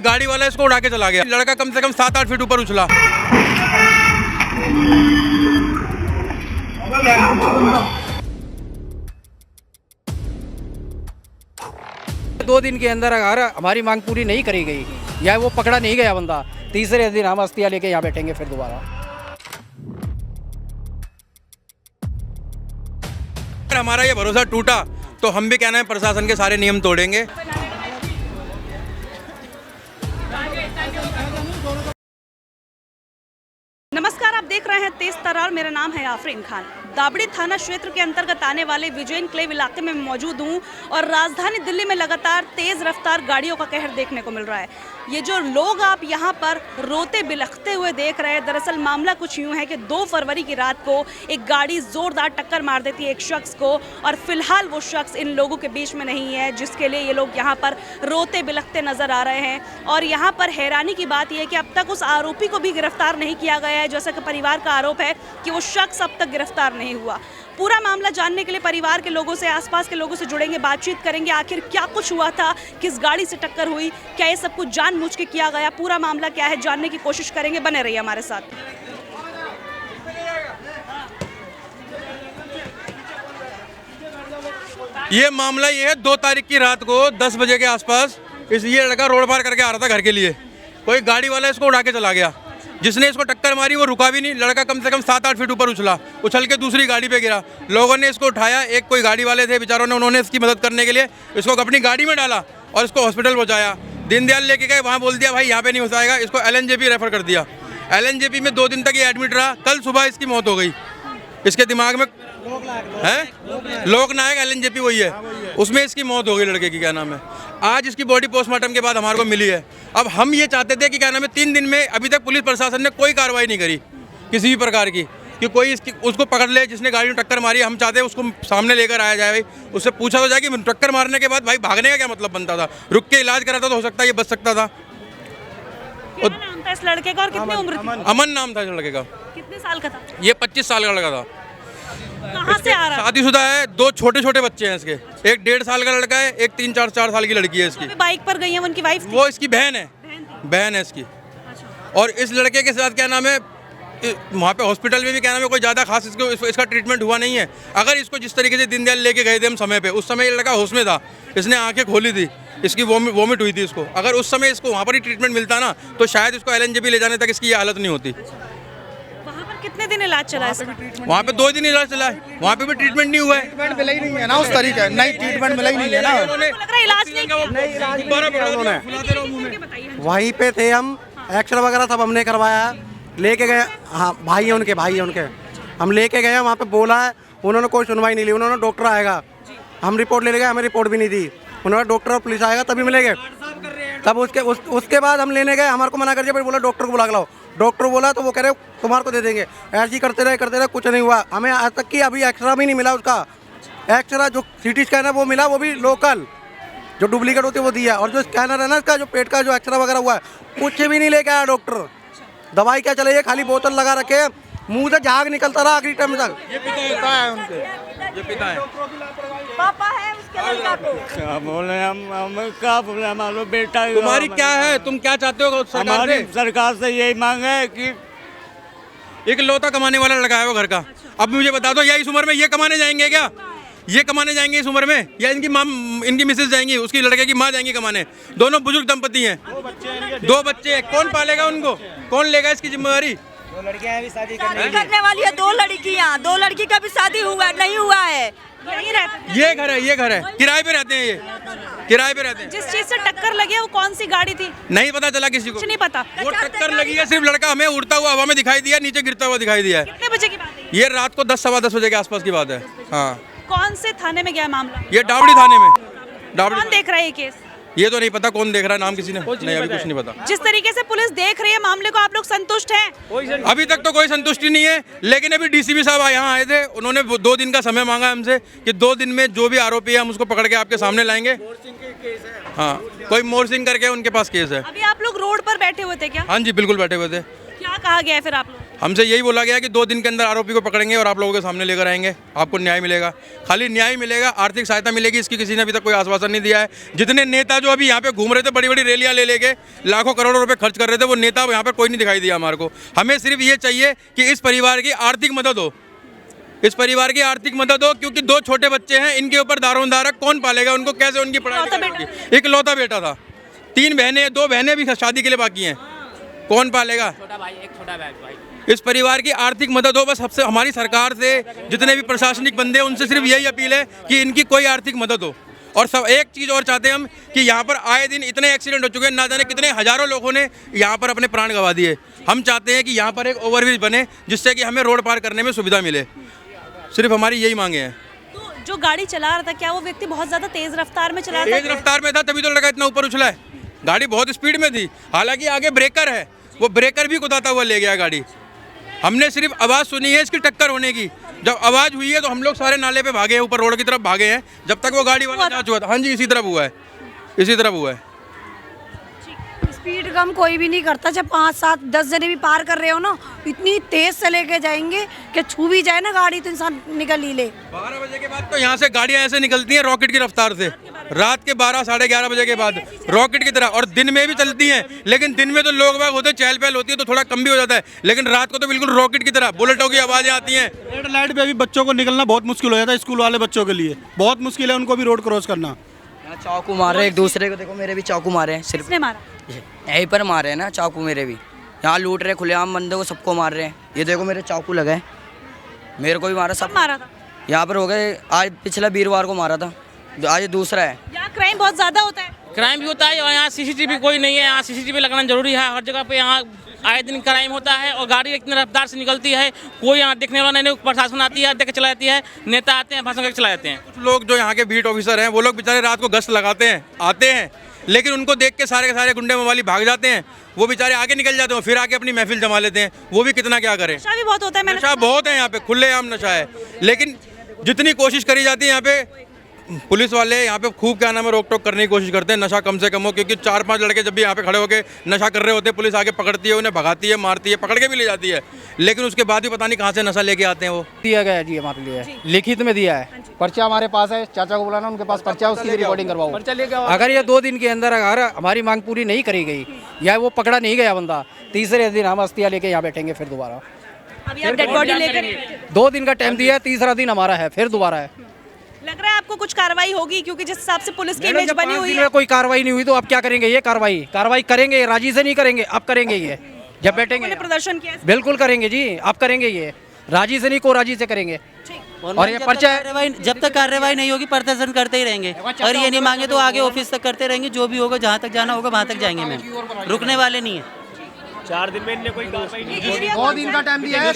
गाड़ी वाला इसको उड़ा के चला गया। लड़का कम से कम 7-8 फीट ऊपर उछला। दो दिन के अंदर अगर हमारी मांग पूरी नहीं करी गई या वो पकड़ा नहीं गया बंदा, तीसरे दिन हम अस्थियां लेके यहाँ बैठेंगे फिर दोबारा। अगर हमारा ये भरोसा टूटा तो हम भी कहना है प्रशासन के सारे नियम तोड़ेंगे। नमस्कार, आप देख रहे हैं तेज तरार। मेरा नाम है आफरीन खान। दाबड़ी थाना क्षेत्र के अंतर्गत आने वाले विजय एन्क्लेव इलाके में मौजूद हूं और राजधानी दिल्ली में लगातार तेज रफ्तार गाड़ियों का कहर देखने को मिल रहा है। ये जो लोग आप यहां पर रोते बिलखते हुए देख रहे हैं, दरअसल मामला कुछ यूं है कि 2 फरवरी की रात को एक गाड़ी जोरदार टक्कर मार देती है एक शख्स को और फिलहाल वो शख्स इन लोगों के बीच में नहीं है, जिसके लिए ये लोग यहाँ पर रोते बिलखते नजर आ रहे हैं। और यहाँ पर हैरानी की बात यह है कि अब तक उस आरोपी को भी गिरफ्तार नहीं किया गया है, जैसा कि परिवार का आरोप है कि वो शख्स अब तक गिरफ्तार नहीं हुआ। पूरा मामला जानने के लिए परिवार के लोगों से, आसपास के लोगों से जुड़ेंगे, बातचीत करेंगे, आखिर क्या कुछ हुआ था, किस गाड़ी से टक्कर हुई, क्या ये सब कुछ जानबूझ के किया गया, पूरा मामला क्या है जानने की कोशिश करेंगे। बने रहिए हमारे साथ। ये मामला ये है 2 तारीख की रात को 10 बजे के आसपास ये लड़का रोड पार करके आ रहा था घर के लिए। कोई गाड़ी वाला इसको उड़ा के चला गया। जिसने इसको टक्कर मारी वो रुका भी नहीं। लड़का कम से कम 7-8 फीट ऊपर उछल के दूसरी गाड़ी पे गिरा। लोगों ने इसको उठाया। एक कोई गाड़ी वाले थे बेचारों ने, उन्होंने इसकी मदद करने के लिए इसको अपनी गाड़ी में डाला और इसको हॉस्पिटल पहुंचाया। दीनदयाल लेके गए, वहाँ बोल दिया भाई यहाँ पे नहीं हो जाएगा, इसको LNJP रेफर कर दिया। LNJP में 2 दिन तक ये एडमिट रहा। कल सुबह इसकी मौत हो गई। इसके दिमाग में है लोकनायक LNJP वही है, उसमें इसकी मौत हो गई लड़के की। क्या नाम है, आज इसकी बॉडी पोस्टमार्टम के बाद हमारे को मिली है। अब हम ये चाहते थे कि क्या नाम है 3 दिन में अभी तक पुलिस प्रशासन ने कोई कार्रवाई नहीं करी किसी भी प्रकार की, कि कोई उसको पकड़ ले जिसने गाड़ी में टक्कर मारी। हम चाहते हैं उसको सामने लेकर आया जाए, भाई उससे पूछा तो जाए कि टक्कर मारने के बाद भाई भागने का क्या मतलब बनता था। रुक के इलाज कराता तो हो सकता है ये बच सकता था। क्या नाम था इस लड़के का और कितनी उम्र थी? अमन नाम था इस लड़के का। कितने साल का था ये? 25 साल का लड़का था। कहाँ से आ रहा? शादीशुदा है। 2 छोटे बच्चे हैं इसके। एक 1.5 साल का लड़का है, एक 3-4 साल की लड़की है इसकी। बाइक पर गई है उनकी वाइफ? वो इसकी बहन है इसकी। और इस लड़के के साथ क्या नाम है, वहाँ पे हॉस्पिटल में भी क्या नाम है कोई ज़्यादा खास इसका ट्रीटमेंट हुआ नहीं है। अगर इसको जिस तरीके से दीनदयाल लेके गए थे हम समय पे, उस समय ये लड़का होश में था, इसने आंखें खोली थी, इसकी वॉमिट हुई थी इसको। अगर उस समय इसको वहाँ पर ही ट्रीटमेंट मिलता ना तो शायद इसको LNJP ले जाने तक इसकी ये हालत नहीं होती। वहाँ पर कितने दिन इलाज चला है? वहाँ पे 2 दिन इलाज चला है। वहाँ पे भी ट्रीटमेंट नहीं हुआ है। ट्रीटमेंट मिला ही नहीं है ना उस तरीके, नहीं ट्रीटमेंट मिला ही नहीं है ना। लग रहा है इलाज नहीं किया। वहीं पे थे हम, एक्सरे वगैरह सब हमने करवाया, लेके गए। हाँ भाई है उनके हम लेके गए। वहाँ पे बोला है, उन्होंने कोई सुनवाई नहीं ली। उन्होंने डॉक्टर आएगा, हम रिपोर्ट ले गए, हमें रिपोर्ट भी नहीं दी। उन्होंने डॉक्टर और पुलिस आएगा तभी मिलेंगे। तब उसके बाद हम लेने गए, हमारे को मना कर दिया, भाई बोला डॉक्टर को बुला के लाओ। डॉक्टर बोला तो वो कह रहे तुम्हारे को दे देंगे। ऐसे ही करते रहे, कुछ नहीं हुआ। हमें आज तक कि अभी एक्सरा भी नहीं मिला उसका। एक्सरा जो CT स्कैन है वो मिला, वो भी लोकल, जो डुप्लीकेट होती है वो दिया। और जो स्कैनर है ना इसका, जो पेट का जो एक्सरा वगैरह हुआ है, कुछ भी नहीं लेके आया डॉक्टर। दवाई क्या चले, खाली बोतल लगा रखे, मुंह से झाग निकलता रहा आखिरी टाइम तक। ये पिता है उनके, ये पिता है। पापा है उसके लड़का को। क्या बोले हम क्या बोले, हमारा बेटा। तुम्हारी क्या है, तुम क्या चाहते हो सरकार से? सरकार से यही मांग है कि एक लौता कमाने वाला लड़का है वो घर का। अब मुझे बता दो, या इस उम्र में ये कमाने जाएंगे क्या? ये कमाने जाएंगे इस उम्र में, या इनकी माँ, इनकी मिसेज जाएंगी, उसकी लड़के की माँ जाएंगी कमाने? दोनों बुजुर्ग दंपति हैं, 2 बच्चे। कौन पालेगा उनको? कौन लेगा इसकी जिम्मेदारी? 2 लड़कियां भी शादी करने वाली है। 2 लड़कियां, 2 लड़की का भी शादी हुआ नहीं हुआ है। यहीं रहते? ये घर है, किराए पे रहते हैं, ये किराए पे रहते हैं। जिस चीज से टक्कर लगी है वो कौन सी गाड़ी थी? नहीं पता चला किसी को, कुछ नहीं पता। वो टक्कर लगी है, सिर्फ लड़का हमें उड़ता हुआ हवा में दिखाई दिया, नीचे गिरता हुआ दिखाई दिया है। कितने बजे की बात है? ये रात को 10-10:15 बजे के आसपास की बात है। हाँ, कौन से थाने में गया मामला? ये दाबड़ी थाने में। कौन देख रहा है ये केस? ये तो नहीं पता कौन देख रहा है, नाम किसी ने नहीं, अभी कुछ नहीं पता। जिस तरीके से पुलिस देख रही है मामले को, आप लोग संतुष्ट हैं? अभी तक तो कोई संतुष्टि नहीं है, लेकिन अभी DCP साहब यहाँ आए थे, उन्होंने 2 दिन का समय मांगा हमसे कि 2 दिन में जो भी आरोपी है हम उसको पकड़ के आपके सामने लाएंगे। हाँ, कोई मोर सिंह करके उनके पास केस है। अभी आप लोग रोड पर बैठे हुए थे क्या? हाँ जी, बिल्कुल बैठे हुए थे। क्या कहा गया है फिर आप लोग? हमसे यही बोला गया कि 2 दिन के अंदर आरोपी को पकड़ेंगे और आप लोगों के सामने लेकर आएंगे, आपको न्याय मिलेगा। खाली न्याय मिलेगा, आर्थिक सहायता मिलेगी, इसकी किसी ने अभी तक कोई आश्वासन नहीं दिया है। जितने नेता जो अभी यहाँ पे घूम रहे थे, बड़ी बड़ी रैलियाँ ले लेके लाखों करोड़ों रुपए खर्च कर रहे थे, वो नेता यहाँ पर कोई नहीं दिखाई दिया हमारे को। हमें सिर्फ ये चाहिए कि इस परिवार की आर्थिक मदद हो, इस परिवार की आर्थिक मदद हो, क्योंकि 2 छोटे बच्चे हैं, इनके ऊपर दारोमदार कौन पालेगा, उनको कैसे उनकी पढ़ाई होगी। एक लौता बेटा था, 3 बहनें, 2 बहनें भी शादी के लिए बाकी हैं, कौन पालेगा। इस परिवार की आर्थिक मदद हो, बस सबसे हमारी सरकार से, जितने भी प्रशासनिक बंदे हैं उनसे सिर्फ यही अपील है कि इनकी कोई आर्थिक मदद हो। और सब एक चीज़ और चाहते हैं हम कि यहाँ पर आए दिन इतने एक्सीडेंट हो चुके हैं, ना जाने कितने हज़ारों लोगों ने यहाँ पर अपने प्राण गंवा दिए। हम चाहते हैं कि यहाँ पर एक ओवरब्रिज बने जिससे कि हमें रोड पार करने में सुविधा मिले, सिर्फ हमारी यही मांगे हैं। तो जो गाड़ी चला रहा था, क्या वो व्यक्ति बहुत ज़्यादा तेज़ रफ्तार में चला रहा था? तेज रफ्तार में था, तभी तो लड़का इतना ऊपर उछला है। गाड़ी बहुत स्पीड में थी, हालांकि आगे ब्रेकर है, वो ब्रेकर भी कुदाता हुआ ले गया गाड़ी। हमने सिर्फ आवाज़ सुनी है इसकी टक्कर होने की, जब आवाज़ हुई है तो हम लोग सारे नाले पे भागे हैं, ऊपर रोड की तरफ भागे हैं, जब तक वो गाड़ी वाला जा चुका था। हाँ जी, इसी तरफ हुआ है, इसी तरफ हुआ है। स्पीड कम कोई भी नहीं करता, जब 5, 7, 10 जने भी पार कर रहे हो ना, इतनी तेज से लेके जाएंगे कि छू भी जाए ना गाड़ी तो इंसान निकल ही ले। 12 बजे के बाद तो यहाँ से गाड़ियाँ ऐसे निकलती हैं रॉकेट की रफ्तार से, रात के 12, साढ़े 11 बजे के बाद रॉकेट की तरह, और दिन में भी चलती हैं, लेकिन दिन में तो लोग बाग होते, चहल पहल होती है तो थोड़ा कम भी हो जाता है, लेकिन रात को तो बिल्कुल रॉकेट की तरह बुलेटों की आवाज़ें आती हैं। रेड लाइट पे अभी बच्चों को निकलना बहुत मुश्किल हो जाता है, स्कूल वाले बच्चों के लिए बहुत मुश्किल है उनको भी रोड क्रॉस करना। चाकू मार रहे एक दूसरे को, देखो मेरे भी चाकू मारे हैं, सिर्फ किसने मारा? यहीं पर मारे हैं ना चाकू, मेरे भी यहाँ लूट रहे खुलेआम बंदे को, सबको मार रहे हैं। ये देखो मेरे चाकू लगा है, मेरे को भी मारा, सब मारा था यहाँ पर हो गए। आज पिछला वीरवार को मारा था, आज दूसरा है। यहाँ क्राइम बहुत ज़्यादा होता है। क्राइम भी होता है और यहाँ सीसीटीवी कोई नहीं है, यहाँ सीसीटीवी लगाना जरूरी है। हर जगह पे यहाँ आए दिन क्राइम होता है और गाड़ी इतनी रफ्तार से निकलती है, कोई यहाँ देखने वाला नहीं। प्रशासन आती है, देख के चला जाती है, नेता आते हैं, भाषण करके चला जाते हैं। कुछ लोग जो यहाँ के बीट ऑफिसर हैं, वो लोग बेचारे रात को गश्त लगाते हैं, आते हैं, लेकिन उनको देख के सारे के सारे गुंडे मवाली भाग जाते हैं। वो बेचारे आगे निकल जाते हैं, फिर आके अपनी महफिल जमा लेते हैं। वो भी कितना क्या करें, नशा भी बहुत होता है। मैंने नशा बहुत है यहाँ पे, खुलेआम नशा है। लेकिन जितनी कोशिश करी जाती है यहाँ पे, पुलिस वाले यहाँ पे खूब क्या नाम है रोक टोक करने की कोशिश करते हैं, नशा कम से कम हो, क्योंकि 4-5 लड़के जब भी यहाँ पे खड़े होकर नशा कर रहे होते हैं, पुलिस आके पकड़ती है, उन्हें भगाती है, मारती है, पकड़ के भी ले जाती है, लेकिन उसके बाद भी पता नहीं कहाँ से नशा लेके आते हैं। वो दिया गया जी हमारे लिए, लिखित में दिया है, पर्चा हमारे पास है। चाचा को बुलाना, उनके पास पर्चा, उसकी रिकॉर्डिंग करवाओ। अगर ये 2 दिन के अंदर अगर हमारी मांग पूरी नहीं करी गई या वो पकड़ा नहीं गया बंदा, तीसरे दिन हम अस्थियाँ लेके यहाँ बैठेंगे फिर दोबारा। अभी आप डेड बॉडी लेकर 2 दिन का टाइम दिया है, तीसरा दिन हमारा है, फिर दोबारा है। लग रहा है आपको कुछ कार्रवाई होगी, क्योंकि जिस हिसाब से पुलिस की इमेज बनी हुई है। कोई कार्रवाई नहीं हुई तो अब क्या करेंगे? ये कार्रवाई करेंगे, राजी से नहीं करेंगे, अब करेंगे ये जब बैठेंगे। प्रदर्शन किया बिल्कुल करेंगे जी, अब करेंगे ये, राजी से नहीं को राजी से करेंगे। और ये पर्चा जब तक कार्रवाई नहीं होगी प्रदर्शन करते ही रहेंगे, और ये नहीं मांगे तो आगे ऑफिस तक करते रहेंगे। जो भी होगा, जहाँ तक जाना होगा वहाँ तक जाएंगे मैम, रुकने वाले नहीं है। 4 दिन में इनने कोई कार्रवाई नहीं की। 2 दिन का टाइम दिया है,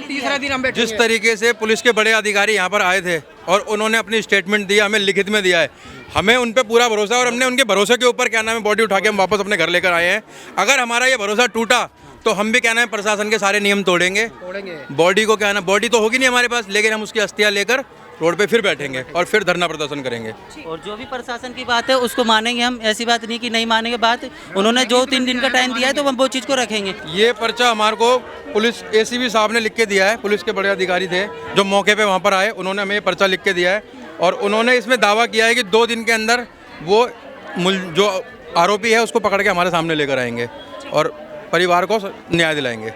तीसरे दिन हम बैठेंगे। जिस तरीके से पुलिस के बड़े अधिकारी यहाँ पर आए थे और उन्होंने अपनी स्टेटमेंट दिया, हमें लिखित में दिया है, हमें उन पे पूरा भरोसा है और हमने उनके भरोसे के ऊपर क्या नाम है बॉडी उठा के हम वापस अपने घर लेकर आए हैं। अगर हमारा ये भरोसा टूटा तो हम भी क्या नाम है प्रशासन के सारे नियम तोड़ेंगे। बॉडी को क्या नाम, बॉडी तो होगी नहीं हमारे पास, लेकिन हम उसकी अस्थियाँ लेकर रोड पे फिर बैठेंगे और फिर धरना प्रदर्शन करेंगे। और जो भी प्रशासन की बात है उसको मानेंगे हम, ऐसी बात नहीं कि नहीं मानेंगे बात। उन्होंने जो 3 दिन का टाइम दिया है तो हम वो चीज़ को रखेंगे। ये पर्चा हमारे को पुलिस एसीपी साहब ने लिख के दिया है, पुलिस के बड़े अधिकारी थे जो मौके पे वहाँ पर आए, उन्होंने हमें ये पर्चा लिख के दिया है और उन्होंने इसमें दावा किया है कि 2 दिन के अंदर वो जो आरोपी है उसको पकड़ के हमारे सामने लेकर आएंगे और परिवार को न्याय दिलाएंगे।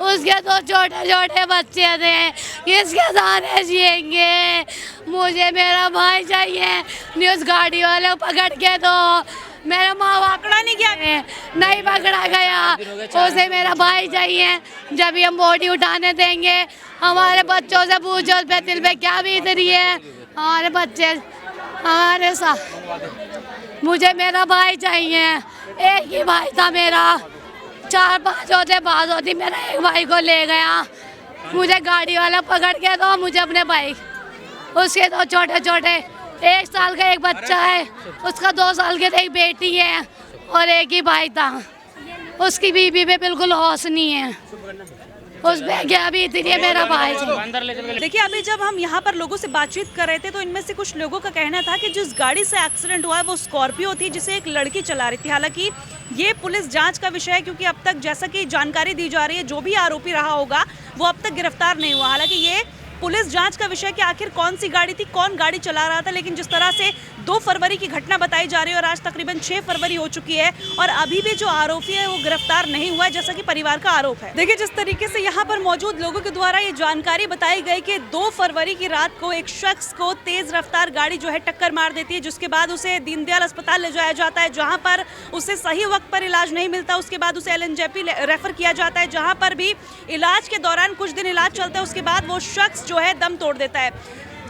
उसके 2 छोटे छोटे बच्चे थे, किसके साथ जिएंगे? मुझे मेरा भाई चाहिए, नहीं उस गाड़ी वाले को पकड़ के दो। मेरा माँ बाप पकड़ा नहीं गया, नहीं पकड़ा गया, उसे मेरा भाई चाहिए। जब भी हम बॉडी उठाने देंगे, हमारे बच्चों से पूछो उस पे दिल पे क्या बीत रही है। हमारे बच्चे हमारे साथ, मुझे मेरा भाई चाहिए, एक ही भाई था मेरा, 4-5 होते बात होती, मेरा एक भाई को ले गया। मुझे गाड़ी वाला पकड़ के दो, मुझे अपने भाई, उसके 2 छोटे छोटे, 1 साल का एक बच्चा है, उसका 2 साल की एक बेटी है और एक ही भाई था। उसकी बीवी पे बिल्कुल होश नहीं है। उस पे क्या बीती है मेरा भाई जी। देखिए अभी जब हम यहाँ पर लोगों से बातचीत कर रहे थे तो इनमें से कुछ लोगों का कहना था कि जिस गाड़ी से एक्सीडेंट हुआ है वो स्कॉर्पियो थी जिसे एक लड़की चला रही थी। हालांकि ये पुलिस जांच का विषय है क्योंकि अब तक जैसा कि जानकारी दी जा रही है जो भी आरोपी रहा होगा वो अब तक गिरफ्तार नहीं हुआ। हालांकि ये पुलिस जांच का विषय कि आखिर कौन सी गाड़ी थी, कौन गाड़ी चला रहा था, लेकिन जिस तरह से 2 फरवरी की घटना बताई जा रही है और आज तकरीबन 6 फरवरी हो चुकी है और अभी भी जो आरोपी है वो गिरफ्तार नहीं हुआ है जैसा कि परिवार का आरोप है। देखिए जिस तरीके से यहाँ पर मौजूद लोगों के द्वारा ये जानकारी बताई गई कि 2 फरवरी की रात को एक शख्स को तेज रफ्तार गाड़ी जो है टक्कर मार देती है, जिसके बाद उसे दीनदयाल अस्पताल ले जाया जाता है जहाँ पर उसे सही वक्त पर इलाज नहीं मिलता। उसके बाद उसे LNJP रेफर किया जाता है जहाँ पर भी इलाज के दौरान कुछ दिन इलाज चलता है, उसके बाद वो शख्स जो है दम तोड़ देता है।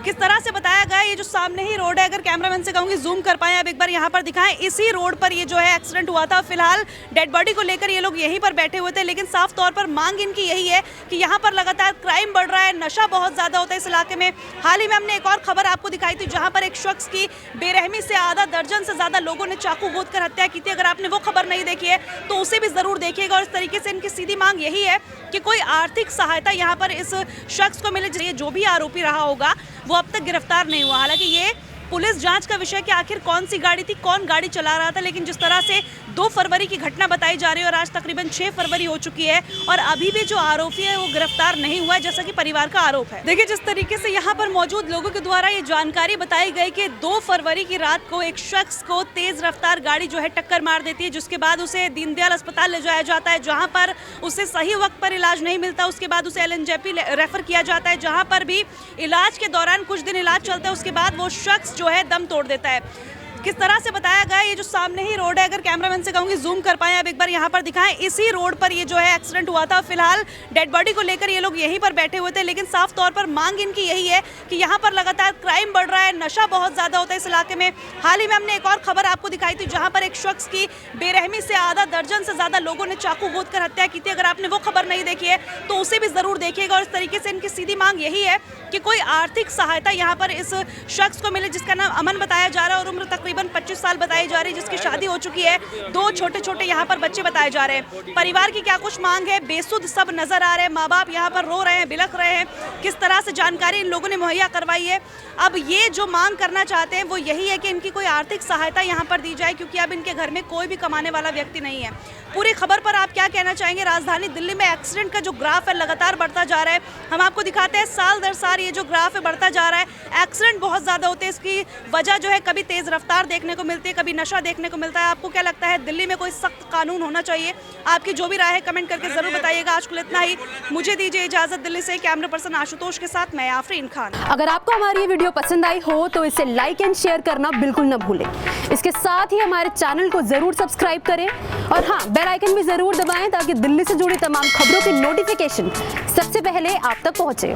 किस तरह से बताया गया, ये जो सामने ही रोड है, अगर कैमरामैन से कहूँगी जूम कर पाए अब एक बार यहाँ पर दिखाएं, इसी रोड पर ये जो है एक्सीडेंट हुआ था। फिलहाल डेड बॉडी को लेकर ये लोग यहीं पर बैठे हुए थे, लेकिन साफ तौर पर मांग इनकी यही है कि यहाँ पर लगातार क्राइम बढ़ रहा है, नशा बहुत ज़्यादा होता है इस इलाके में। हाल ही में हमने एक और खबर आपको दिखाई थी जहाँ पर एक शख्स की बेरहमी से आधा दर्जन से ज़्यादा लोगों ने चाकू गोद कर हत्या की थी। अगर आपने वो खबर नहीं देखी है तो उसे भी ज़रूर देखिएगा। और इस तरीके से इनकी सीधी मांग यही है कि कोई आर्थिक सहायता यहाँ पर इस शख्स को मिले, जो भी आरोपी रहा होगा वो अब तक गिरफ्तार नहीं हुआ। हालांकि ये पुलिस जांच का विषय कि आखिर कौन सी गाड़ी थी, कौन गाड़ी चला रहा था, लेकिन जिस तरह से 2 फरवरी की घटना बताई जा रही है और आज तकरीबन 6 फरवरी हो चुकी है और अभी भी जो आरोपी है वो गिरफ्तार नहीं हुआ है जैसा कि परिवार का आरोप है। देखिए जिस तरीके से यहाँ पर मौजूद लोगों के द्वारा ये जानकारी बताई गई कि 2 फरवरी की रात को एक शख्स को तेज रफ्तार गाड़ी जो है टक्कर मार देती है, जिसके बाद उसे दीनदयाल अस्पताल ले जाया जाता है जहाँ पर उसे सही वक्त पर इलाज नहीं मिलता। उसके बाद उसे LNJP रेफर किया जाता है जहाँ पर भी इलाज के दौरान कुछ दिन इलाज चलता है, उसके बाद वो शख्स जो है दम तोड़ देता है। किस तरह से बताया गया, ये जो सामने ही रोड है, अगर कैमरामैन से कहूँगी जूम कर पाए अब एक बार यहाँ पर दिखाएं, इसी रोड पर ये जो है एक्सीडेंट हुआ था। फिलहाल डेड बॉडी को लेकर ये लोग यहीं पर बैठे हुए थे, लेकिन साफ तौर पर मांग इनकी यही है कि यहाँ पर लगातार क्राइम बढ़ रहा है, नशा बहुत ज़्यादा होता है इस इलाके में। हाल ही में हमने एक और खबर आपको दिखाई थी जहाँ पर एक शख्स की बेरहमी से आधा दर्जन से ज़्यादा लोगों ने चाकू गोद कर हत्या की थी। अगर आपने वो खबर नहीं देखी है तो उसे भी ज़रूर देखिएगा। और इस तरीके से इनकी सीधी मांग यही है कि कोई आर्थिक सहायता यहाँ पर इस शख्स को मिले, जिसका नाम अमन बताया जा रहा है और उम्र तकरीबन 25 साल बताई जा रही है, जिसकी शादी हो चुकी है, 2 छोटे-छोटे यहाँ पर बच्चे बताए जा रहे हैं। परिवार की क्या कुछ मांग है, बेसुध सब नजर आ रहे हैं, माँ बाप यहाँ पर रो रहे हैं, बिलख रहे हैं। किस तरह से जानकारी इन लोगों ने मुहैया करवाई है। अब ये जो मांग करना चाहते हैं वो यही है कि इनकी कोई आर्थिक सहायता यहाँ पर दी जाए, क्योंकि अब इनके घर में कोई भी कमाने वाला व्यक्ति नहीं है। पूरी खबर पर आप क्या कहना चाहेंगे? राजधानी दिल्ली में एक्सीडेंट का जो ग्राफ है लगातार बढ़ता जा रहा है। हम आपको दिखाते हैं साल दर साल ये जो ग्राफ है बढ़ता जा रहा है। एक्सीडेंट बहुत ज़्यादा होते हैं, इसकी वजह जो है कभी तेज़ रफ्तार देखने को मिलती है, कभी नशा देखने को मिलता है। आपको क्या लगता है, दिल्ली में कोई सख्त कानून होना चाहिए? आपकी जो भी राय है कमेंट करके ज़रूर बताइएगा। आज को इतना ही, मुझे दीजिए इजाज़त। दिल्ली से कैमरा पर्सन आशुतोष के साथ मैं आफरीन खान। अगर आपको हमारी ये वीडियो पसंद आई हो तो इसे लाइक एंड शेयर करना बिल्कुल न भूलें। इसके साथ ही हमारे चैनल को ज़रूर सब्सक्राइब करें और हाँ, बेल आइकन भी ज़रूर दबाएं ताकि दिल्ली से जुड़ी तमाम खबरों की नोटिफिकेशन सबसे पहले आप तक पहुंचे।